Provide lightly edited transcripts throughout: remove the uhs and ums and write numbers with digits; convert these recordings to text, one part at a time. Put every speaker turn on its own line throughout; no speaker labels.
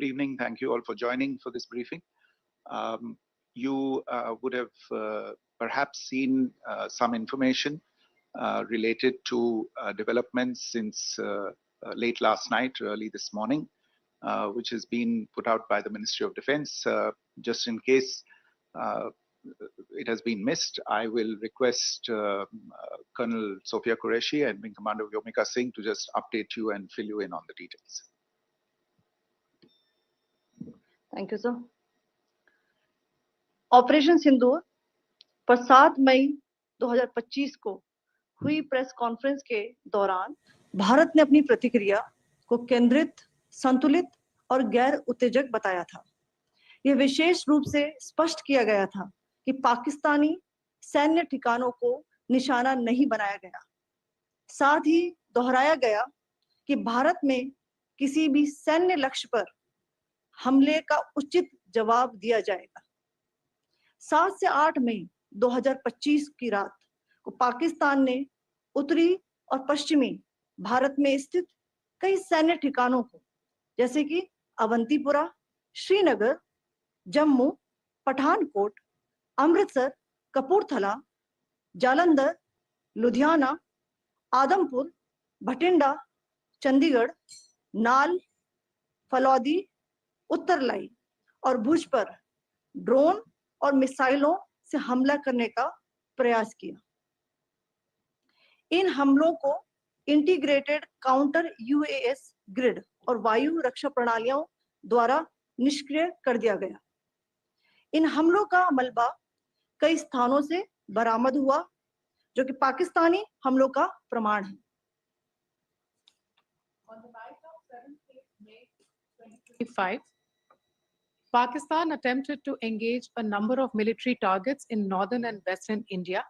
Good evening. Thank you all for joining for this briefing. You would have perhaps seen some information related to developments since late last night, early this morning, which has been put out by the Ministry of Defense. Just in case it has been missed, I will request Colonel Sophia Qureshi and Wing Commander Vyomika Singh to just update you and fill you in on the details.
Thank you, sir. Operation Sindoor पर 7 मई 2025 को हुई press conference के दौरान भारत ने अपनी प्रतिक्रिया को केंद्रित, संतुलित और गैर उत्तेजक बताया था। यह विशेष रूप से स्पष्ट किया गया था कि पाकिस्तानी सैन्य ठिकानों को निशाना नहीं बनाया गया। साथ ही दोहराया गया कि भारत में किसी भी सैन्य लक्ष्य पर हमले का उचित जवाब दिया जाएगा। 7 से 8 मई 2025 की रात को पाकिस्तान ने उत्तरी और पश्चिमी भारत में स्थित कई सैन्य ठिकानों को, जैसे कि अवंतीपुरा, श्रीनगर, जम्मू, पठानकोट, अमृतसर, कपूरथला, जालंधर, लुधियाना, आदमपुर, भटिंडा, चंडीगढ़, नाल, फलौदी, उत्तरलाई और भुज पर ड्रोन और मिसाइलों से हमला करने का प्रयास किया। इन हमलों को इंटीग्रेटेड काउंटर यूएस ग्रिड और वायु रक्षा प्रणालियों द्वारा निष्क्रिय कर दिया गया। इन हमलों का मलबा कई स्थानों से बरामद हुआ, जो कि पाकिस्तानी हमलों का प्रमाण है।
On the night of 7th May 2025, Pakistan attempted to engage a number of military targets in northern and western India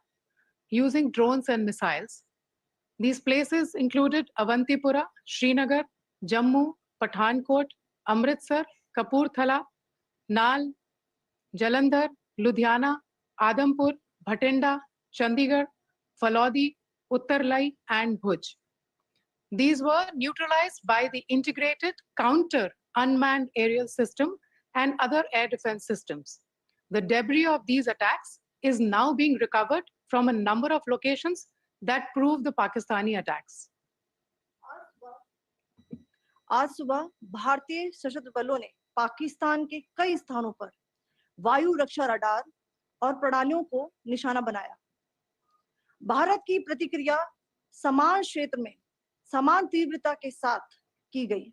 using drones and missiles. These places included Avantipura, Srinagar, Jammu, Pathankot, Amritsar, Kapurthala, Nal, Jalandhar, Ludhiana, Adampur, Bhatinda, Chandigarh, Falodi, Uttarlai, and Bhuj. These were neutralized by the integrated counter unmanned aerial system and other air defense systems. The debris of these attacks is now being recovered from a number of locations that prove the Pakistani attacks.
आज सुबह भारतीय सशस्त्र बलों ने पाकिस्तान के कई स्थानों पर वायु रक्षा रडार और प्रणालियों को निशाना बनाया। भारत की प्रतिक्रिया समान क्षेत्र में समान तीव्रता के साथ की गई।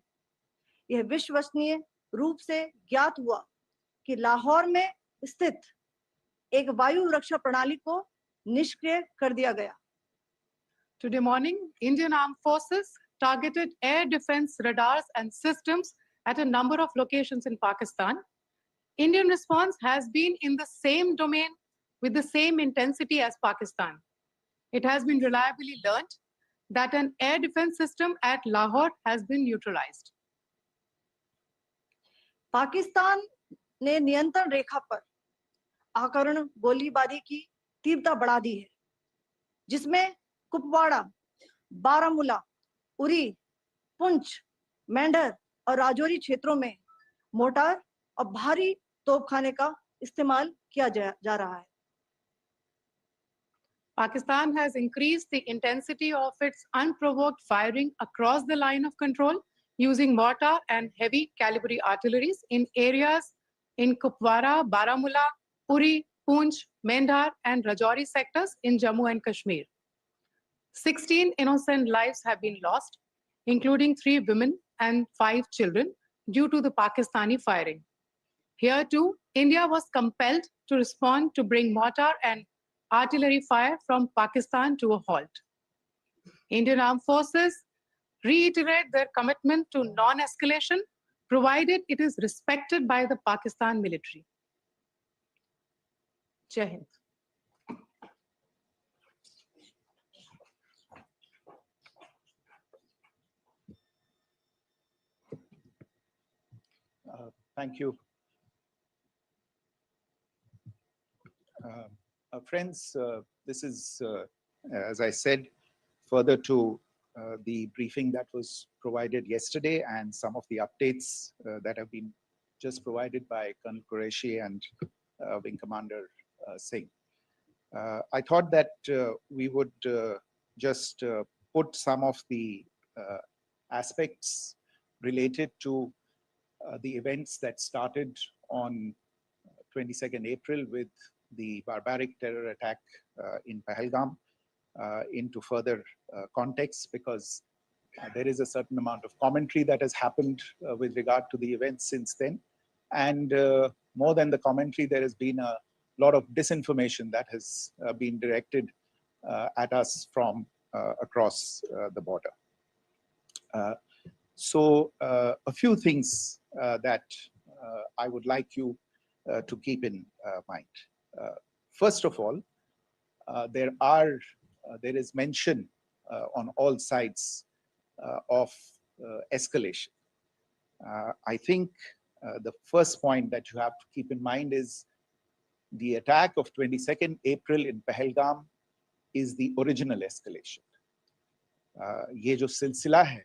यह विश्वसनीय रूप से ज्ञात हुआ कि लाहौर में स्थित एक वायु रक्षा प्रणाली को निष्क्रिय कर दिया गया।
Today morning, Indian Armed Forces targeted air defense radars and systems at a number of locations in Pakistan. Indian response has been in the same domain with the same intensity as Pakistan. It has been reliably learned that an air defense system at Lahore has been neutralized.
Pakistan ने नियंत्रण रेखा पर आकरण गोलीबारी की तीव्रता बढ़ा दी है, जिसमें कुपवाड़ा, बारामूला, उरी, पुंछ, मेंढर और राजौरी क्षेत्रों में मोर्टार और भारी तोपखाने का इस्तेमाल किया जा रहा है।
Pakistan has increased the intensity of its unprovoked firing across the line of control using mortar and heavy caliber artilleries in areas in Kupwara, Baramulla, Uri, Poonch, Mendhar, and Rajouri sectors in Jammu and Kashmir. 16 innocent lives have been lost, including 3 women and 5 children, due to the Pakistani firing. Here too, India was compelled to respond to bring mortar and artillery fire from Pakistan to a halt. Indian Armed Forces reiterate their commitment to non-escalation, provided it is respected by the Pakistan military. Jai Hind.
Thank you. Friends, this is, as I said, further to the briefing that was provided yesterday and some of the updates that have been just provided by Colonel Qureshi and Wing Commander Singh. I thought that we would just put some of the aspects related to the events that started on 22nd April with the barbaric terror attack in Pahalgam into further context, because there is a certain amount of commentary that has happened with regard to the events since then. And more than the commentary, there has been a lot of disinformation that has been directed at us from across the border. So a few things that I would like you to keep in mind. First of all, there is mention on all sides of escalation. I think the first point that you have to keep in mind is the attack of 22nd April in Pahalgam is the original escalation. ये जो सिलसिला है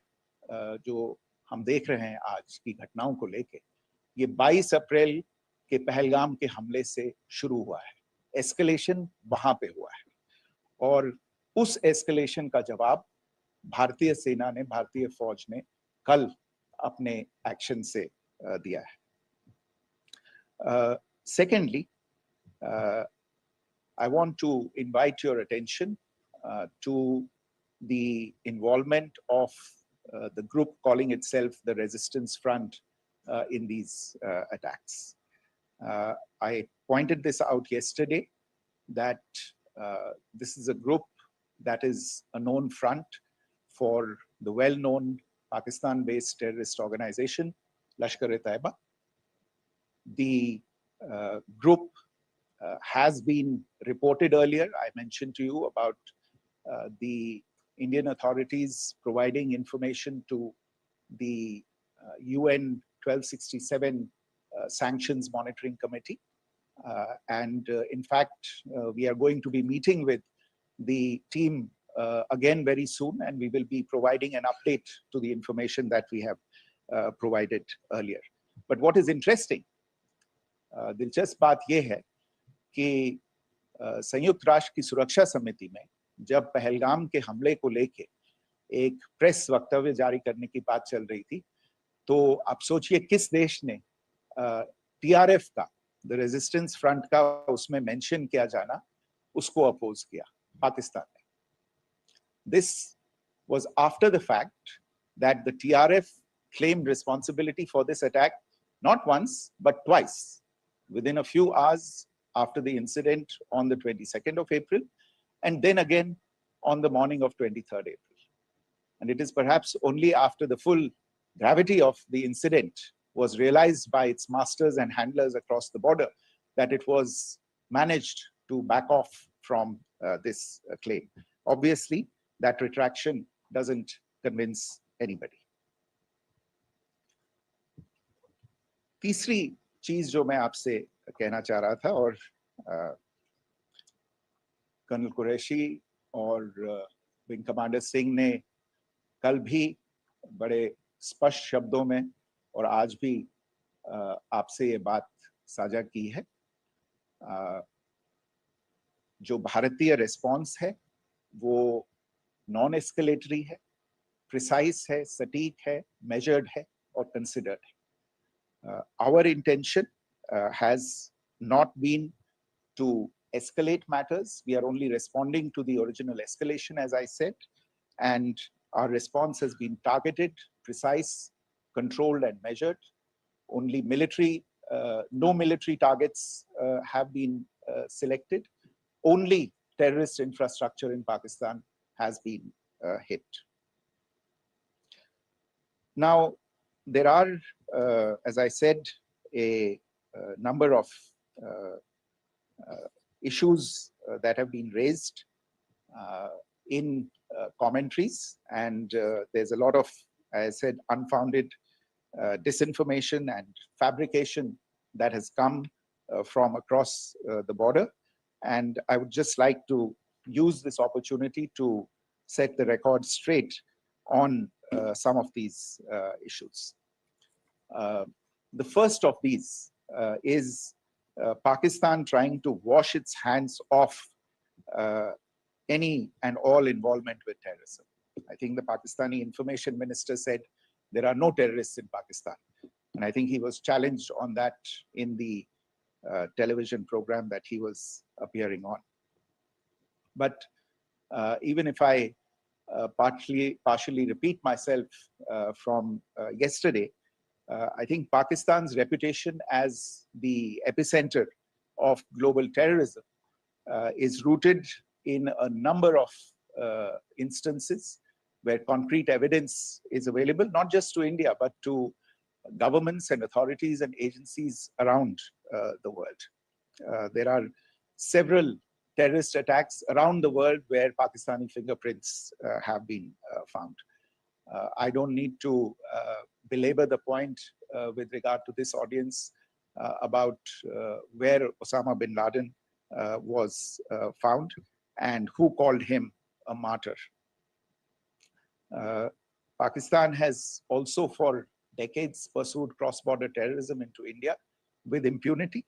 जो हम देख रहे हैं आज की घटनाओं को लेके, ये 22 अप्रैल के पहलगाम के हमले से शुरू हुआ है. एस्केलेशन वहां पे हुआ है और उस एस्केलेशन का जवाब भारतीय सेना ने, भारतीय फौज ने कल अपने एक्शन से दिया है. Secondly, I want to invite your attention to the involvement of the group calling itself the Resistance Front in these attacks. I pointed this out yesterday that this is a group that is a known front for the well-known Pakistan-based terrorist organization, Lashkar-e-Taiba. The group has been reported earlier. I mentioned to you about the Indian authorities providing information to the UN 1267 Sanctions Monitoring Committee. And in fact, we are going to be meeting with the team again very soon, and we will be providing an update to the information that we have provided earlier. But what is interesting, दिलचस्प बात यह है कि संयुक्त राष्ट्र की सुरक्षा समिति में जब पहलगाम के हमले को लेके एक प्रेस वक्तव्य जारी करने की बात चल रही थी, तो आप सोचिए किस देश ने टीआरएफ का, द रेजिस्टेंस फ्रंट का उसमें मेंशन किया जाना, उसको अपोज किया, पाकिस्तान ने. This was after the fact that the TRF claimed responsibility for this attack not once but twice, within a few hours after the incident on the 22nd of April, and then again on the morning of 23rd April. And it is perhaps only after the full gravity of the incident was realized by its masters and handlers across the border that it was managed to back off from this claim. Obviously, that retraction doesn't convince anybody. तीसरी चीज जो मैं आपसे कहना चाह रहा था, और कर्नल कुरैशी और विंग कमांडर सिंह ने कल भी बड़े स्पष्ट शब्दों में और आज भी आपसे ये बात साझा की है. जो भारतीय रिस्पॉन्स है वो नॉन एस्केलेटरी है, प्रिसाइज है, सटीक है, मेजर्ड है और कंसिडर्ड है. Our intention has not been to escalate matters. We are only responding to the original escalation, as I said, and our response has been targeted, precise, controlled and measured. Only no military targets have been selected. Only terrorist infrastructure in Pakistan has been hit. Now, there are, as I said, a number of issues that have been raised in commentaries, and there's a lot of, as I said, unfounded disinformation and fabrication that has come from across the border. And I would just like to use this opportunity to set the record straight
on some of these issues. The first of these is Pakistan trying to wash its hands off any and all involvement with terrorism. I think the Pakistani information minister said there are no terrorists in Pakistan. And I think he was challenged on that in the television program that he was appearing on. But even if I partially repeat myself from yesterday, I think Pakistan's reputation as the epicenter of global terrorism is rooted in a number of instances where concrete evidence is available, not just to India, but to governments and authorities and agencies around the world. There are several terrorist attacks around the world where Pakistani fingerprints have been found. I don't need to belabor the point with regard to this audience about where Osama bin Laden was found and who called him a martyr. Pakistan has also for decades pursued cross-border terrorism into India with impunity.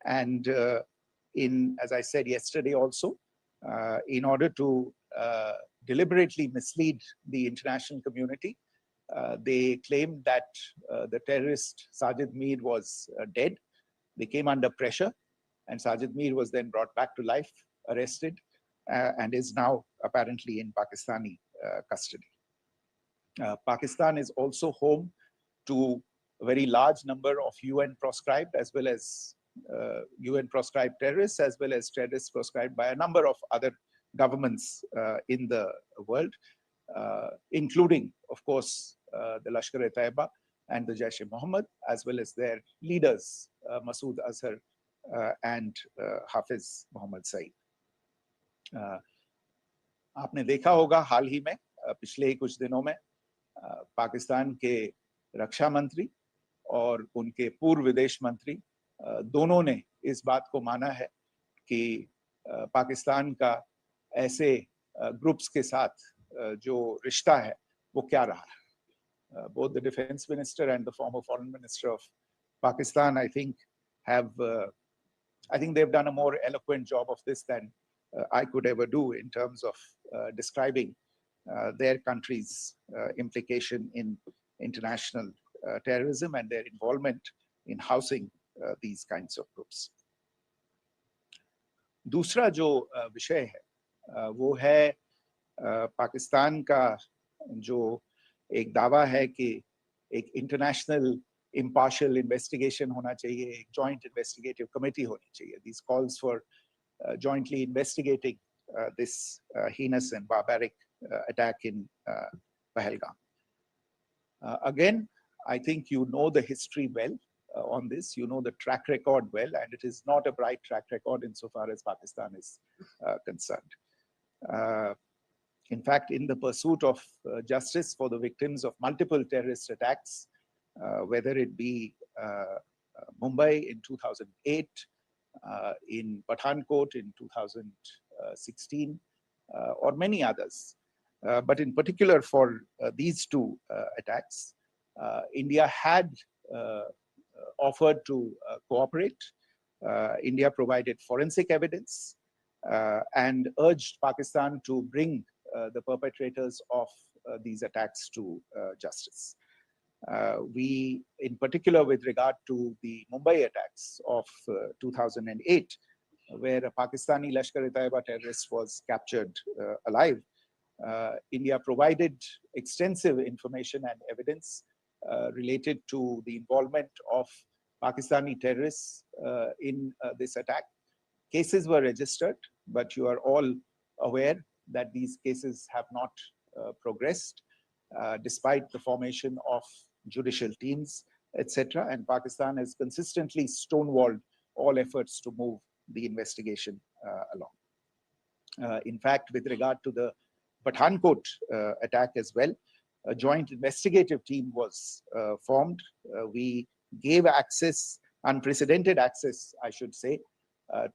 And as I said yesterday also, in order to deliberately mislead the international community, they claimed that the terrorist Sajid Mir was dead. They came under pressure, and Sajid Mir was then brought back to life, arrested, and is now apparently in Pakistani custody. Pakistan is also home to a very large number of UN proscribed as well as UN proscribed terrorists, as well as terrorists proscribed by a number of other governments in the world, including, of course, the Lashkar-e-Taiba and the Jaish-e-Mohammed, as well as their leaders, Masood Azhar and Hafiz Mohammed Saeed. आपने देखा होगा हाल ही में पिछले ही कुछ दिनों में पाकिस्तान के रक्षा मंत्री और उनके पूर्व विदेश मंत्री दोनों ने इस बात को माना है कि पाकिस्तान का ऐसे ग्रुप्स के साथ जो रिश्ता है वो क्या रहा है. Both the defense minister and the former foreign minister of Pakistan, I think they've done a more eloquent job of this than I could ever do in terms of describing their country's implication in international terrorism and their involvement in housing these kinds of groups. दूसरा जो विषय है वो है पाकिस्तान का जो एक दावा है कि एक इंटरनेशनल impartial investigation होना चाहिए, एक joint investigative committee होनी चाहिए. These calls for jointly investigating this heinous and barbaric attack in Pahalgam. Again, I think you know the history well on this. You know the track record well, and it is not a bright track record insofar as Pakistan is concerned. In fact, in the pursuit of justice for the victims of multiple terrorist attacks, whether it be Mumbai in 2008, in Pathankot in 2016, or many others. But in particular for these two attacks, India had offered to cooperate. India provided forensic evidence and urged Pakistan to bring the perpetrators of these attacks to justice. We, in particular with regard to the Mumbai attacks of 2008, where a Pakistani Lashkar-e-Taiba terrorist was captured alive, India provided extensive information and evidence related to the involvement of Pakistani terrorists in this attack. Cases were registered, but you are all aware that these cases have not progressed despite the formation of judicial teams, etc. And Pakistan has consistently stonewalled all efforts to move the investigation along. In fact, with regard to the Pathankot attack as well, a joint investigative team was formed. We gave access, unprecedented access, I should say,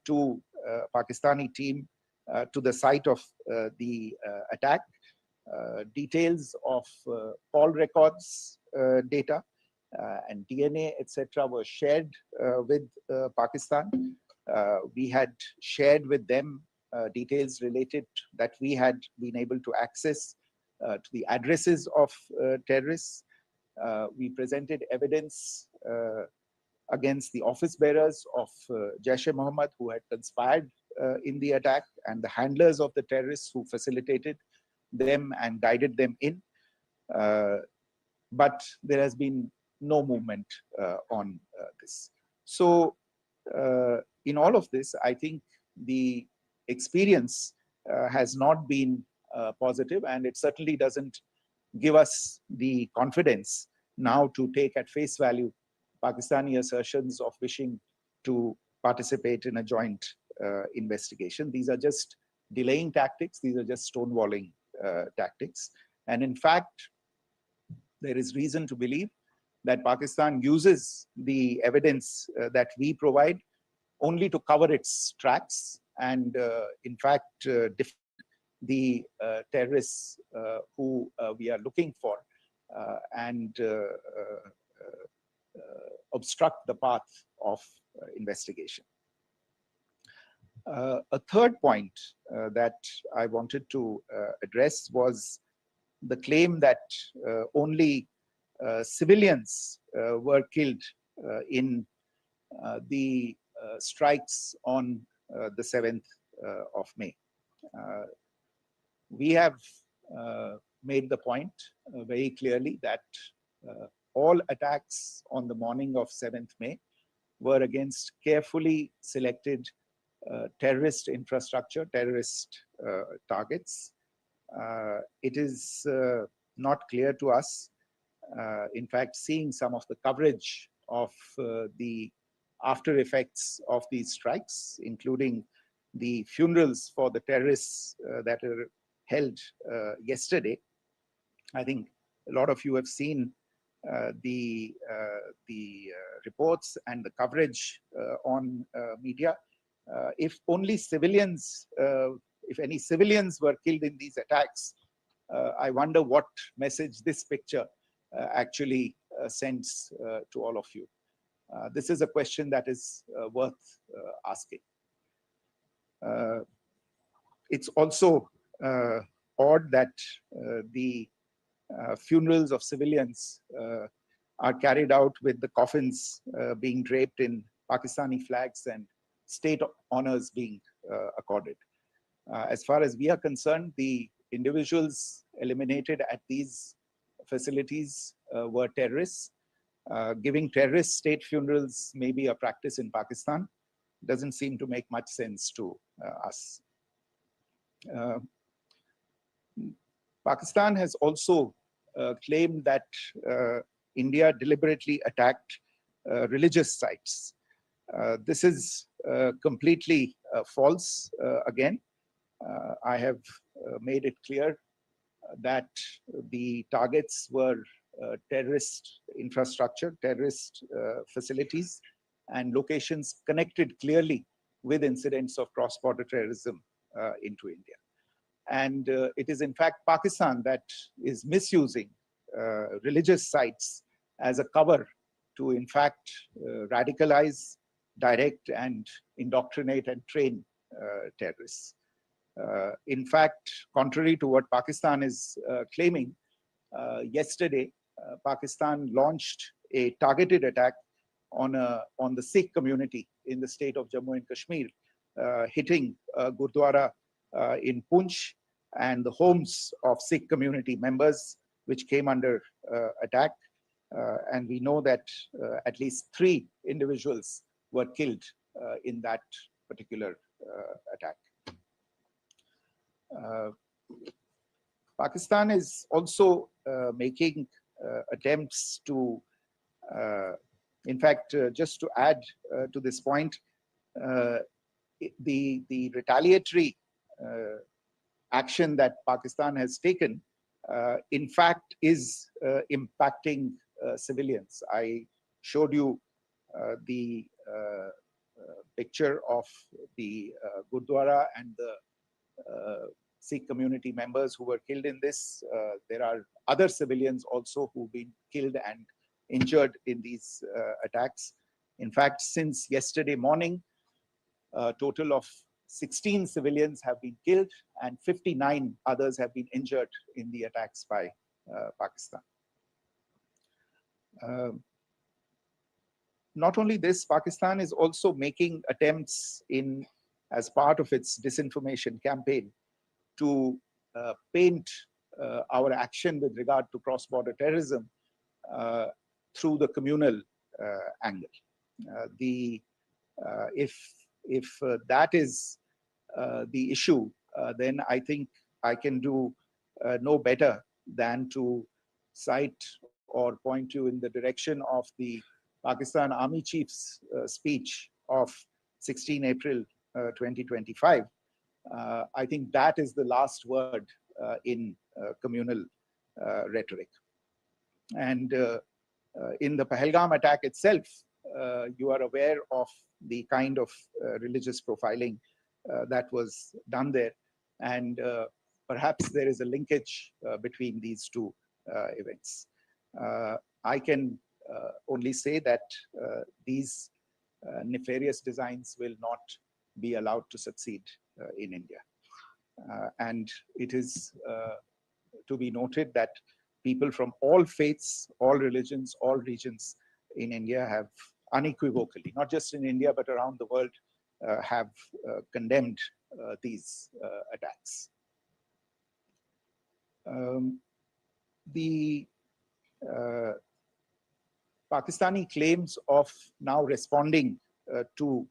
to Pakistani team to the site of the attack. details of call records data and DNA, etc., were shared with Pakistan. We had shared with them details related that we had been able to access to the addresses of terrorists. We presented evidence against the office bearers of Jaish-e-Mohammed who had conspired in the attack, and the handlers of the terrorists who facilitated them and guided them in. But there has been no movement on this. So in all of this, I think the experience has not been positive, and it certainly doesn't give us the confidence now to take at face value Pakistani assertions of wishing to participate in a joint investigation. These are just delaying tactics. These are just stonewalling tactics. And in fact, there is reason to believe that Pakistan uses the evidence that we provide only to cover its tracks and, in fact, defend the terrorists who we are looking for and obstruct the path of investigation. A third point that I wanted to address was the claim that only civilians were killed in the strikes on the 7th of May. We have made the point very clearly that all attacks on the morning of 7th May were against carefully selected terrorist infrastructure, terrorist targets. It is not clear to us, in fact, seeing some of the coverage of the after effects of these strikes, including the funerals for the terrorists that are held yesterday. I think a lot of you have seen the reports and the coverage on media. If only civilians, if any civilians were killed in these attacks, I wonder what message this picture actually sends to all of you. This is a question that is worth asking. It's also odd that the funerals of civilians are carried out with the coffins being draped in Pakistani flags and state honors being accorded. As far as we are concerned, the individuals eliminated at these facilities were terrorists. Giving terrorist state funerals may be a practice in Pakistan. Doesn't seem to make much sense to us. Pakistan has also claimed that India deliberately attacked religious sites. This is completely false again. I have made it clear that the targets were terrorist infrastructure, terrorist facilities, and locations connected clearly with incidents of cross-border terrorism into India. And it is in fact Pakistan that is misusing religious sites as a cover to in fact radicalize, direct, and indoctrinate and train terrorists. In fact, contrary to what Pakistan is claiming, yesterday Pakistan launched a targeted attack on the Sikh community in the state of Jammu and Kashmir, hitting Gurdwara in Poonch and the homes of Sikh community members, which came under attack. And we know that at least 3 individuals were killed in that particular attack. Pakistan is also making attempts to, in fact, just to add to this point, the retaliatory action that Pakistan has taken, in fact, is impacting civilians. I showed you the picture of the Gurdwara and the Sikh community members who were killed in this. There are other civilians also who've been killed and injured in these attacks. In fact, since yesterday morning, a total of 16 civilians have been killed and 59 others have been injured in the attacks by Pakistan. Not only this, Pakistan is also making attempts as part of its disinformation campaign to paint our action with regard to cross-border terrorism through the communal angle. If that is the issue, then I think I can do no better than to cite or point you in the direction of the Pakistan Army Chief's speech of 16 April 2025. I think that is the last word in communal rhetoric. And in the Pahalgam attack itself, you are aware of the kind of religious profiling that was done there. And perhaps there is a linkage between these two events. I can only say that these nefarious designs will not be allowed to succeed in India. And it is to be noted that people from all faiths, all religions, all regions in India have unequivocally, not just in India, but around the world, have condemned these attacks. The Pakistani claims of now responding to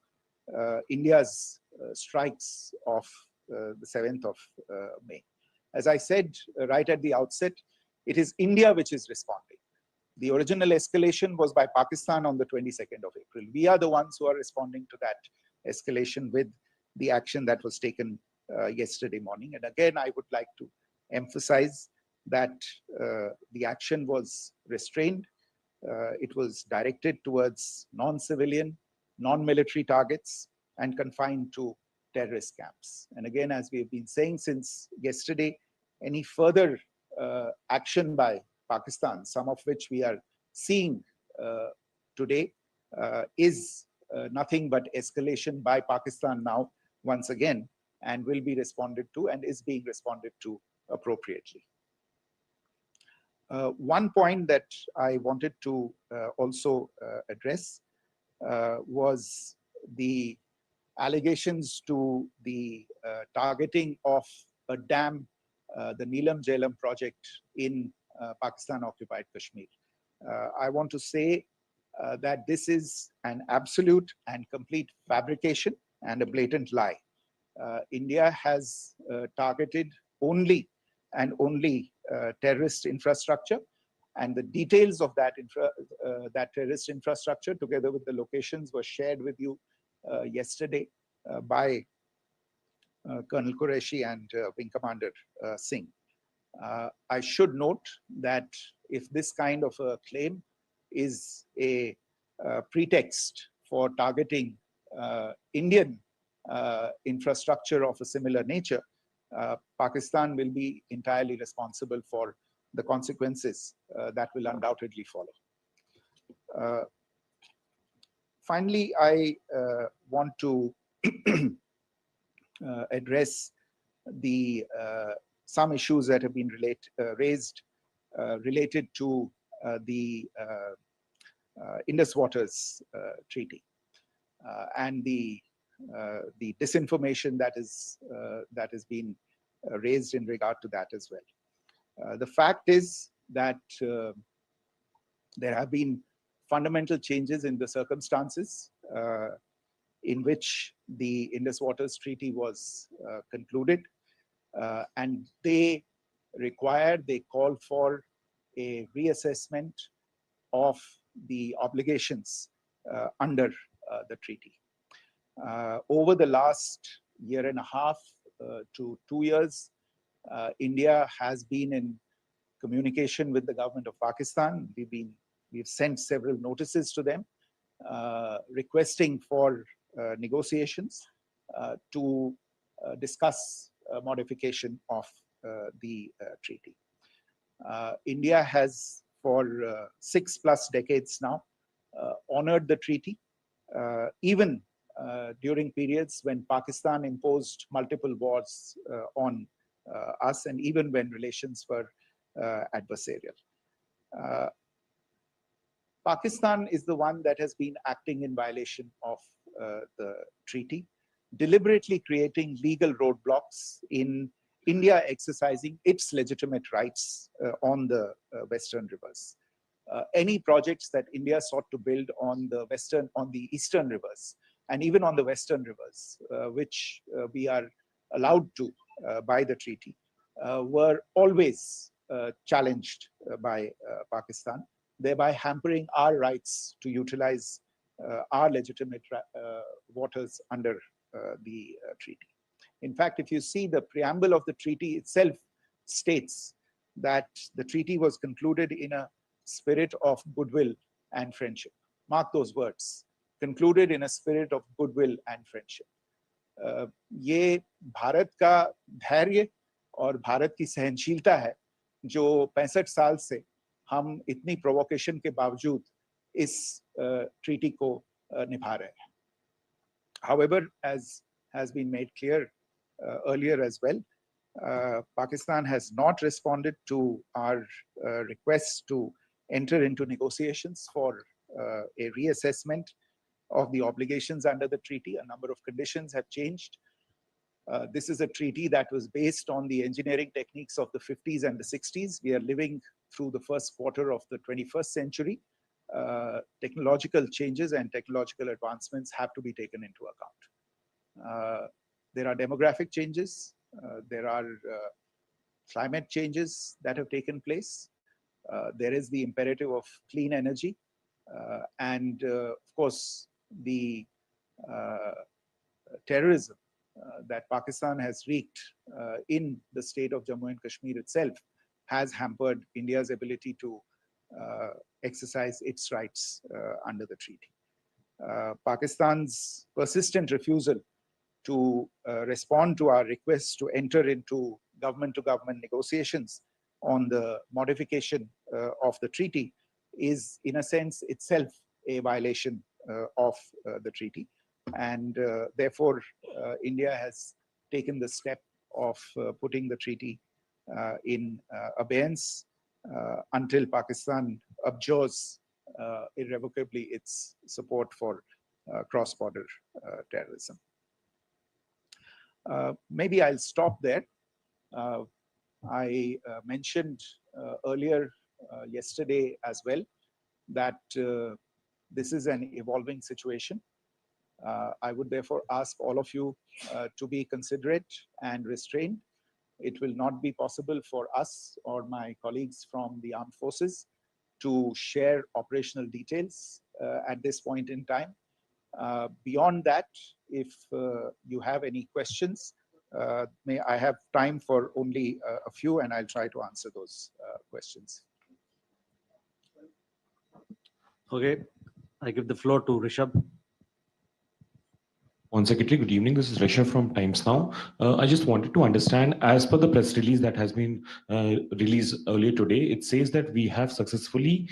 India's strikes of the 7th of May. As I said right at the outset, it is India which is responding. The original escalation was by Pakistan on the 22nd of April. We are the ones who are responding to that escalation with the action that was taken yesterday morning. And again, I would like to emphasize that the action was restrained. It was directed towards non-civilian, non-military targets and confined to terrorist camps. And again, as we have been saying since yesterday, any further action by Pakistan, some of which we are seeing today, is nothing but escalation by Pakistan now, once again, and will be responded to and is being responded to appropriately. One point that I wanted to also address was the allegations to the targeting of a dam, the Neelam Jhelum project in Pakistan-occupied Kashmir. I want to say that this is an absolute and complete fabrication and a blatant lie. India has targeted only and only terrorist infrastructure, and the details of that terrorist infrastructure, together with the locations, were shared with you yesterday by Colonel Qureshi and Wing Commander Singh. I should note that if this kind of a claim is a pretext for targeting Indian infrastructure of a similar nature, Pakistan will be entirely responsible for the consequences that will undoubtedly follow. Finally, I want to address some issues that have been raised related to the Indus Waters Treaty and the disinformation that has been raised in regard to that as well. The fact is that there have been fundamental changes in the circumstances in which the Indus Waters Treaty was concluded, and they call for a reassessment of the obligations under the treaty. Over the last year and a half to 2 years, India has been in communication with the government of Pakistan. We've sent several notices to them requesting for negotiations to discuss modification of the treaty. India has for 6+ decades now honored the treaty, even during periods when Pakistan imposed multiple wars on us, and even when relations were adversarial. Pakistan is the one that has been acting in violation of the treaty, deliberately creating legal roadblocks in India exercising its legitimate rights on the Western rivers. Any projects that India sought to build on the Eastern rivers, and even on the Western rivers, which we are allowed to by the treaty, were always challenged by Pakistan, thereby hampering our rights to utilize our legitimate waters under the treaty. In fact, if you see, the preamble of the treaty itself states that the treaty was concluded in a spirit of goodwill and friendship. Mark those words, concluded in a spirit of goodwill and friendship. ये भारत का धैर्य और भारत की सहनशीलता है जो 65 साल से हम इतनी प्रोवोकेशन के बावजूद इस ट्रीटी को निभा रहे हैं. However, as has been made clear earlier as well, Pakistan has not responded to our requests to enter into negotiations for a reassessment of the obligations under the treaty. A number of conditions have changed. This is a treaty that was based on the engineering techniques of the 50s and the 60s. We are living through the first quarter of the 21st century. Technological changes and technological advancements have to be taken into account. There are demographic changes. There are climate changes that have taken place. There is the imperative of clean energy. And of course, the terrorism that Pakistan has wreaked in the state of Jammu and Kashmir itself has hampered India's ability to exercise its rights under the treaty. Pakistan's persistent refusal to respond to our requests to enter into government-to-government negotiations on the modification of the treaty is, in a sense, itself a violation of the treaty. And therefore, India has taken the step of putting the treaty in abeyance until Pakistan abjures irrevocably its support for cross-border terrorism. Maybe I'll stop there. I mentioned earlier yesterday as well that this is an evolving situation. I would therefore ask all of you to be considerate and restrained. It will not be possible for us or my colleagues from the armed forces to share operational details at this point in time. Beyond that, if you have any questions, may I have time for only a few, and I'll try to answer those questions.
Okay, I give the floor to Rishabh.
On Secretary, good evening. This is Rishabh from Times Now. I just wanted to understand, as per the press release that has been released earlier today, it says that we have successfully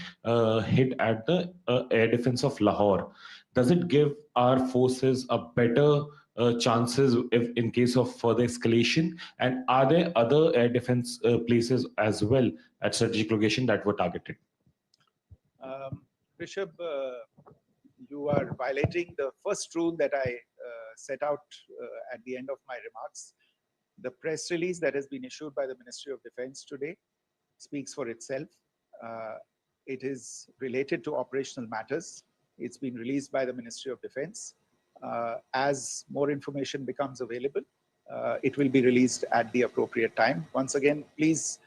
hit at the air defense of Lahore. Does it give our forces a better chances if in case of further escalation? And are there other air defense places as well at strategic location that were targeted?
Rishabh, you are violating the first rule that I set out at the end of my remarks. The press release that has been issued by the Ministry of Defense today speaks for itself. It is related to operational matters. It's been released by the Ministry of Defense. As more information becomes available, it will be released at the appropriate time. Once again, please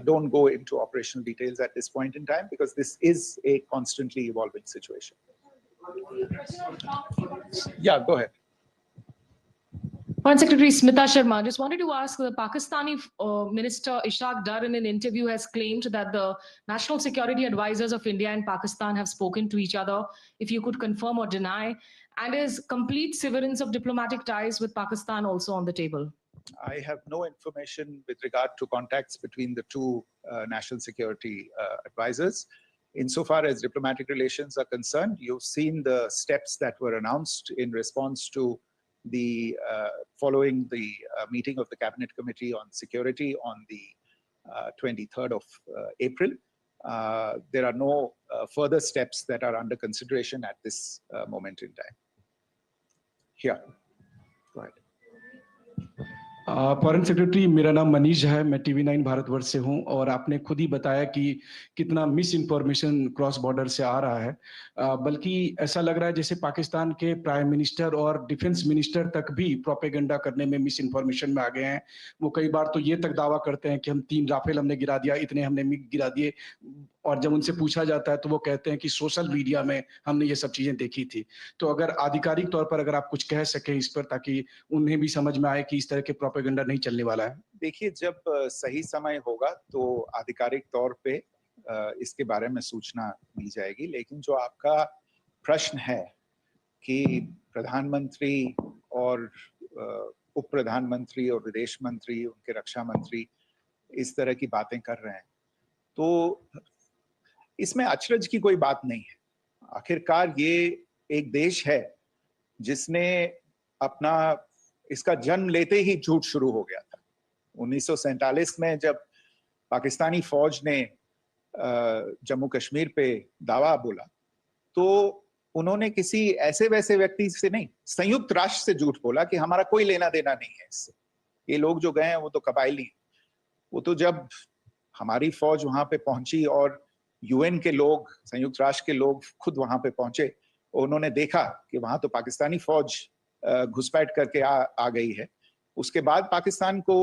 don't go into operational details at this point in time, because this is a constantly evolving situation. Yeah, go ahead.
Foreign Secretary Smita Sharma, just wanted to ask, the Pakistani Minister Ishaq Dar in an interview has claimed that the national security advisors of India and Pakistan have spoken to each other. If you could confirm or deny, and is complete severance of diplomatic ties with Pakistan also on the table?
I have no information with regard to contacts between the two national security advisors. Insofar as diplomatic relations are concerned, you've seen the steps that were announced in response to the following the meeting of the Cabinet Committee on Security on the 23rd of April. There are no further steps that are under consideration at this moment in time. Here, go ahead.
Foreign secretary, मेरा नाम मनीष है, मैं TV9 Bharatvarsh से हूं और आपने खुद ही बताया कि कितना मिस इन्फॉर्मेशन क्रॉस बॉर्डर से आ रहा है, बल्कि ऐसा लग रहा है जैसे पाकिस्तान के प्राइम मिनिस्टर और डिफेंस मिनिस्टर तक भी प्रोपेगेंडा करने में मिस इन्फॉर्मेशन में आ गए हैं। वो कई बार तो ये तक दावा करते हैं कि हम 3 राफेल हमने गिरा दिया, इतने हमने मिग गिरा दिए, और जब उनसे पूछा जाता है तो वो कहते हैं कि सोशल मीडिया में हमने ये सब चीजें देखी थी। तो अगर आधिकारिक तौर पर अगर आप कुछ कह सकें इस पर, ताकि उन्हें भी समझ में आए कि इस तरह के प्रोपेगेंडा नहीं चलने वाला है।
देखिए, जब सही समय होगा तो आधिकारिक तौर पे इसके बारे में सूचना दी जाएगी, लेकिन जो आपका प्रश्न है कि प्रधानमंत्री और उप प्रधानमंत्री और विदेश मंत्री, उनके रक्षा मंत्री इस तरह की बातें कर रहे हैं, तो इसमें अचरज की कोई बात नहीं है। आखिरकार ये एक देश है जिसने अपना इसका जन्म लेते ही झूठ शुरू हो गया था। 1947 में जब पाकिस्तानी फौज ने जम्मू कश्मीर पे दावा बोला, तो उन्होंने किसी ऐसे वैसे व्यक्ति से नहीं, संयुक्त राष्ट्र से झूठ बोला कि हमारा कोई लेना देना नहीं है इससे, ये लोग जो गए हैं वो तो कबायली हैं। वो तो जब हमारी फौज वहां पे पहुंची और UN के लोग, संयुक्त राष्ट्र के लोग खुद वहां पे पहुंचे, उन्होंने देखा कि वहां तो पाकिस्तानी फौज घुसपैठ करके आ गई है, उसके बाद पाकिस्तान को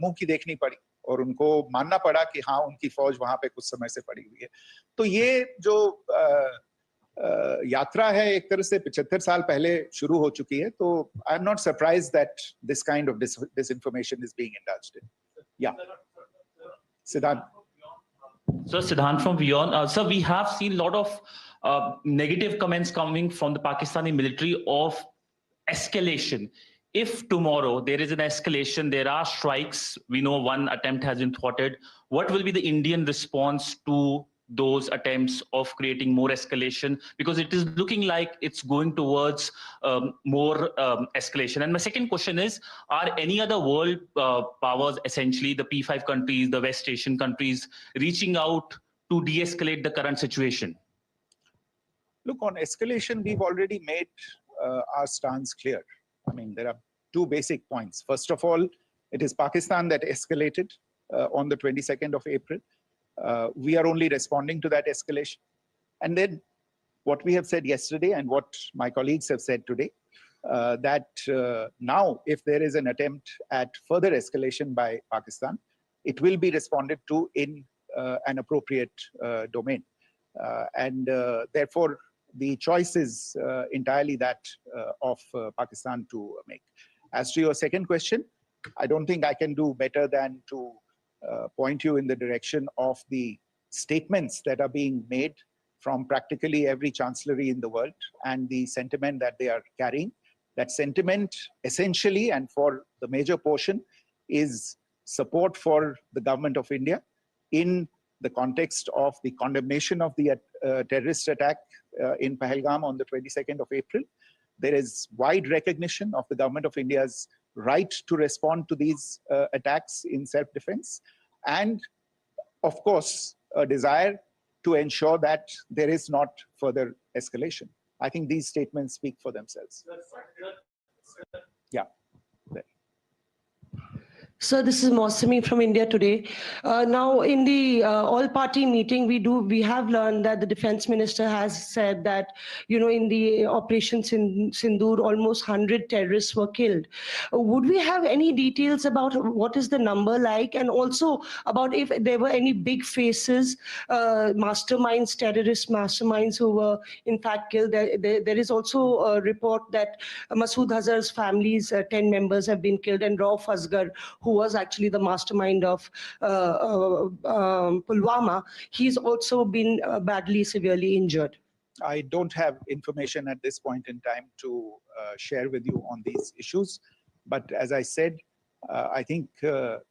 मुंह की देखनी पड़ी और उनको मानना पड़ा कि हाँ, उनकी फौज वहां पे कुछ समय से पड़ी हुई है। तो ये जो यात्रा है एक तरह से 75 साल पहले शुरू हो चुकी है। तो I am not surprised that this kind of disinformation is being indulged in. Yeah, Siddhant.
So Siddhant from Beyond. Sir, we have seen a lot of negative comments coming from the Pakistani military of escalation. If tomorrow there is an escalation, there are strikes, we know one attempt has been thwarted, what will be the Indian response to those attempts of creating more escalation? Because it is looking like it's going towards more escalation. And my second question is, are any other world powers, essentially the P5 countries, the West Asian countries, reaching out to de-escalate the current situation?
Look, on escalation, we've already made our stance clear. I mean, there are two basic points. First of all, it is Pakistan that escalated on the 22nd of April. We are only responding to that escalation. And then what we have said yesterday and what my colleagues have said today, that now if there is an attempt at further escalation by Pakistan, it will be responded to in an appropriate domain. And therefore, the choice is entirely that of Pakistan to make. As to your second question, I don't think I can do better than to point you in the direction of the statements that are being made from practically every chancellery in the world and the sentiment that they are carrying. That sentiment essentially, and for the major portion, is support for the government of India in the context of the condemnation of the terrorist attack in Pahalgam on the 22nd of April. There is wide recognition of the government of India's right to respond to these attacks in self-defense, and of course, a desire to ensure that there is not further escalation. I think these statements speak for themselves. Yeah.
Sir, this is Mosami from India Today. Now, in the all-party meeting, we have learned that the defense minister has said that, in the operations in Sindoor, almost 100 terrorists were killed. Would we have any details about what is the number like, and also about if there were any big faces, masterminds, terrorist masterminds who were in fact killed? There is also a report that Masood Azhar's family's 10 members have been killed, and Rauf Asghar, who was actually the mastermind of Pulwama, he's also been badly, severely injured.
I don't have information at this point in time to share with you on these issues. But as I said, I think, there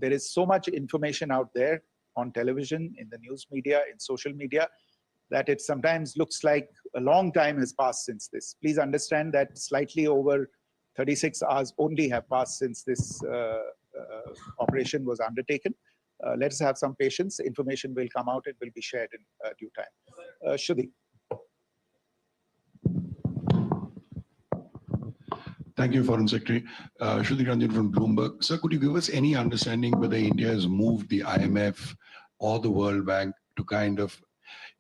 is so much information out there on television, in the news media, in social media, that it sometimes looks like a long time has passed since this. Please understand that slightly over 36 hours only have passed since this operation was undertaken. Let us have some patience. Information will come out. It will be shared in due time. Shruti.
Thank you, Foreign Secretary. Shruti Ranjan from Bloomberg. Sir, could you give us any understanding whether India has moved the IMF or the World Bank to kind of,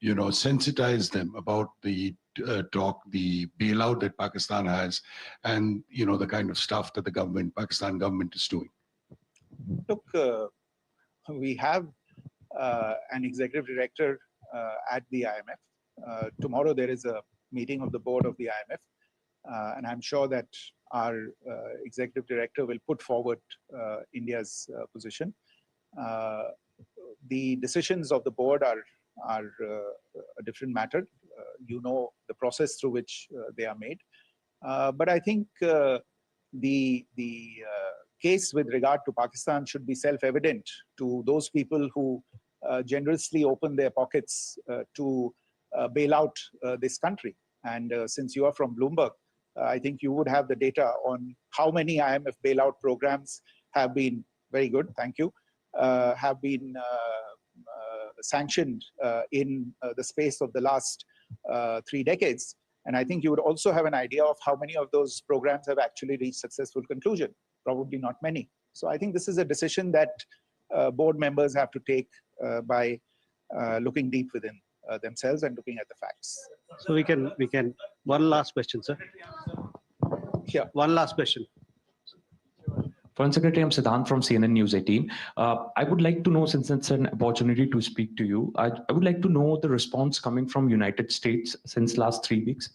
sensitize them about the the bailout that Pakistan has, and the kind of stuff that the Pakistan government is doing?
Look, we have an executive director at the IMF. Tomorrow there is a meeting of the board of the IMF, and I'm sure that our executive director will put forward India's position. The decisions of the board are a different matter. The process through which they are made. But I think the case with regard to Pakistan should be self-evident to those people who generously open their pockets to bail out this country. And since you are from Bloomberg, I think you would have the data on how many IMF bailout programs have been, very good, thank you, have been sanctioned in the space of the last 3 decades. And I think you would also have an idea of how many of those programs have actually reached successful conclusion. Probably not many. So I think this is a decision that board members have to take by looking deep within themselves and looking at the facts.
So we can, one last question, sir.
Yeah.
One last question.
Foreign Secretary, I'm Siddhant from CNN News 18. I would like to know, since it's an opportunity to speak to you, I would like to know the response coming from United States since last 3 weeks.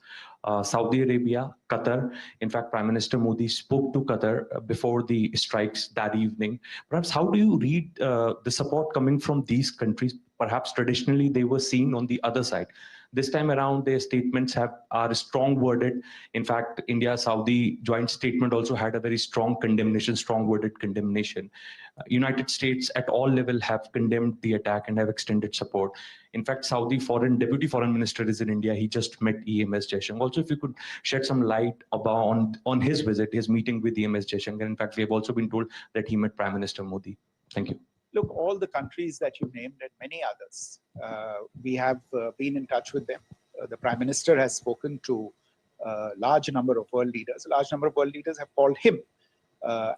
Saudi Arabia, Qatar. In fact, Prime Minister Modi spoke to Qatar before the strikes that evening. Perhaps how do you read the support coming from these countries? Perhaps traditionally they were seen on the other side. This time around, their statements are strong worded. In fact, India-Saudi joint statement also had a very strong condemnation, strong worded condemnation. United States at all levels have condemned the attack and have extended support. In fact, Saudi Deputy Foreign Minister is in India. He just met EMS Jaishankar. Also, if you could shed some light on his visit, his meeting with EMS Jaishankar. In fact, we have also been told that he met Prime Minister Modi. Thank you.
Look, all the countries that you named and many others, we have been in touch with them. The Prime Minister has spoken to a large number of world leaders. A large number of world leaders have called him,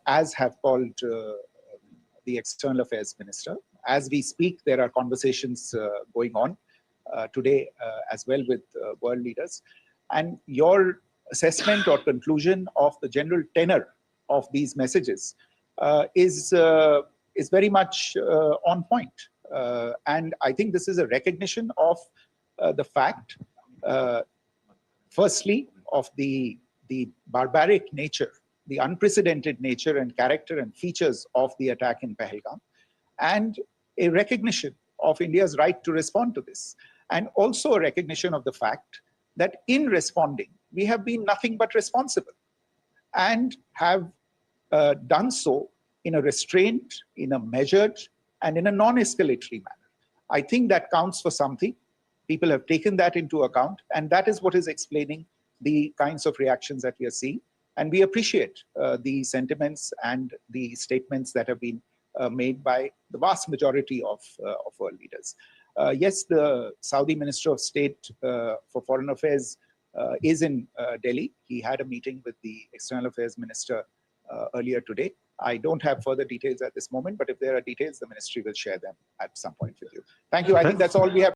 as have called the External Affairs Minister. As we speak, there are conversations going on today as well with world leaders. And your assessment or conclusion of the general tenor of these messages is very much on point. And I think this is a recognition of the fact, firstly, of the barbaric nature, the unprecedented nature and character and features of the attack in Pahalgam, and a recognition of India's right to respond to this. And also a recognition of the fact that in responding, we have been nothing but responsible and have done so in a restrained, in a measured, and in a non-escalatory manner. I think that counts for something. People have taken that into account, and that is what is explaining the kinds of reactions that we are seeing. And we appreciate the sentiments and the statements that have been made by the vast majority of world leaders. Yes, the Saudi Minister of State for Foreign Affairs is in Delhi. He had a meeting with the External Affairs Minister earlier today. I don't have further details at this moment, but if there are details, the ministry will share them at some point with you. Thank you. I think that's all we have.